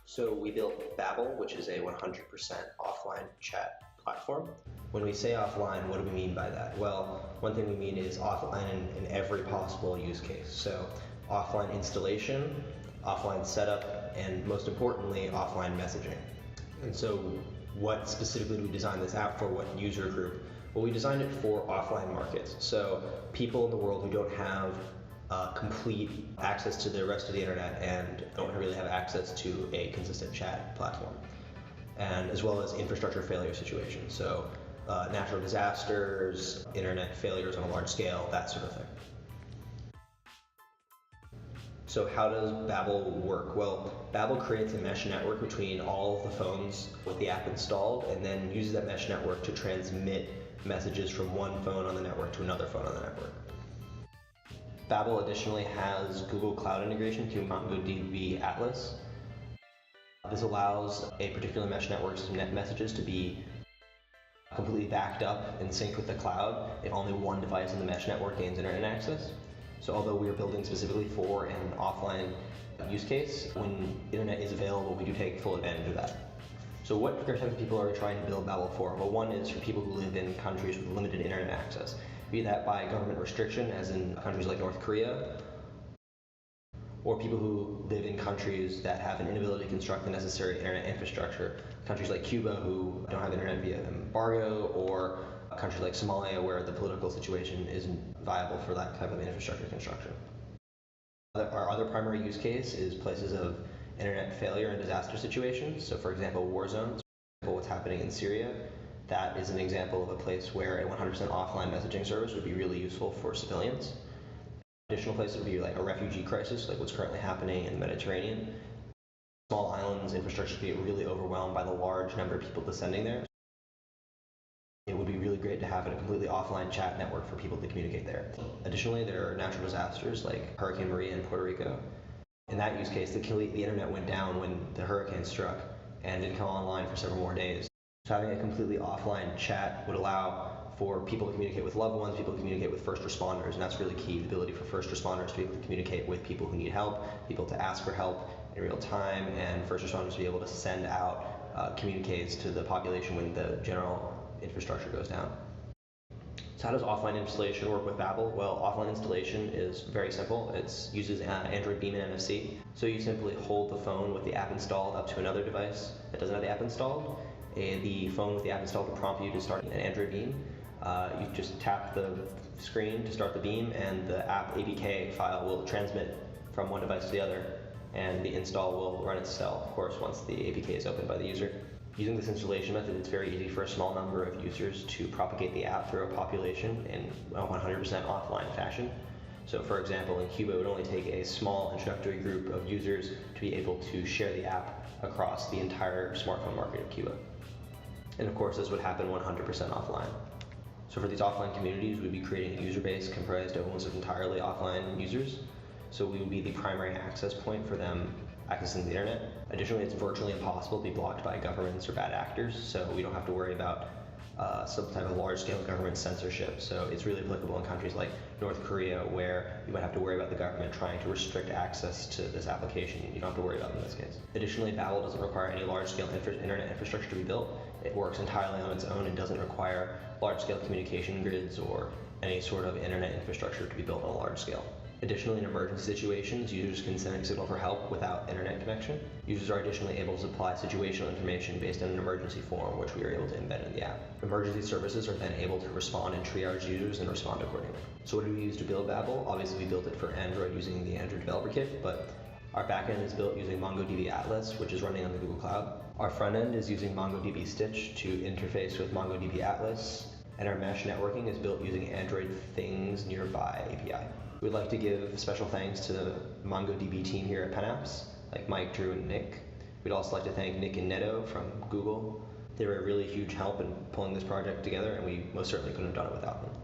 So we built Babble, which is a 100% offline chat platform. When we say offline, what do we mean by that? Well, one thing we mean is offline in every possible use case. So offline installation, offline setup, and most importantly, offline messaging. And so what specifically do we design this app for? What user group? Well, we designed it for offline markets. So people in the world who don't have complete access to the rest of the internet and don't really have access to a consistent chat platform, and as well as infrastructure failure situations. So natural disasters, internet failures on a large scale, that sort of thing. So how does Babble work? Well, Babble creates a mesh network between all of the phones with the app installed, and then uses that mesh network to transmit messages from one phone on the network to another phone on the network. Babble additionally has Google Cloud integration through MongoDB Atlas. This allows a particular mesh network's net messages to be completely backed up and synced with the cloud if only one device in the mesh network gains internet access. So although we are building specifically for an offline use case, when internet is available, we do take full advantage of that. So what types of people are we trying to build Babble for? Well, one is for people who live in countries with limited internet access, be that by government restriction, as in countries like North Korea, or people who live in countries that have an inability to construct the necessary internet infrastructure, countries like Cuba who don't have internet via embargo, or countries like Somalia where the political situation isn't viable for that type of infrastructure construction. Our other primary use case is places of internet failure and disaster situations. So for example, war zones, what's happening in Syria. That is an example of a place where a 100% offline messaging service would be really useful for civilians. Additional places would be like a refugee crisis, like what's currently happening in the Mediterranean. Small islands, infrastructure would be really overwhelmed by the large number of people descending there. It would be really great to have a completely offline chat network for people to communicate there. Additionally, there are natural disasters like Hurricane Maria in Puerto Rico. In that use case, the internet went down when the hurricane struck and didn't come online for several more days. So having a completely offline chat would allow for people to communicate with loved ones, people to communicate with first responders, and that's really key, the ability for first responders to be able to communicate with people who need help, people to ask for help in real time, and first responders to be able to send out communiques to the population when the general infrastructure goes down. So how does offline installation work with Babble? Well, offline installation is very simple. It uses Android Beam and NFC. So you simply hold the phone with the app installed up to another device that doesn't have the app installed. The phone with the app installed will prompt you to start an Android Beam. You just tap the screen to start the beam, and the app APK file will transmit from one device to the other, and the install will run itself, of course, once the APK is opened by the user. Using this installation method, it's very easy for a small number of users to propagate the app through a population in a 100% offline fashion. So for example, in Cuba, it would only take a small introductory group of users to be able to share the app across the entire smartphone market of Cuba. And of course, this would happen 100% offline. So for these offline communities, we'd be creating a user base comprised of almost entirely offline users. So we would be the primary access point for them accessing the internet. Additionally, it's virtually impossible to be blocked by governments or bad actors, so we don't have to worry about some type of large-scale government censorship. So it's really applicable in countries like North Korea, where you might have to worry about the government trying to restrict access to this application. You don't have to worry about it in this case. Additionally, Babble doesn't require any large-scale internet infrastructure to be built. It works entirely on its own and doesn't require large-scale communication grids or any sort of internet infrastructure to be built on a large scale. Additionally, in emergency situations, users can send a signal for help without internet connection. Users are additionally able to supply situational information based on an emergency form, which we are able to embed in the app. Emergency services are then able to respond and triage users and respond accordingly. So what do we use to build Babble? Obviously, we built it for Android using the Android Developer Kit, but our backend is built using MongoDB Atlas, which is running on the Google Cloud. Our front end is using MongoDB Stitch to interface with MongoDB Atlas, and our mesh networking is built using Android Things Nearby API. We'd like to give special thanks to the MongoDB team here at PennApps, like Mike, Drew, and Nick. We'd also like to thank Nick and Neto from Google. They were a really huge help in pulling this project together, and we most certainly couldn't have done it without them.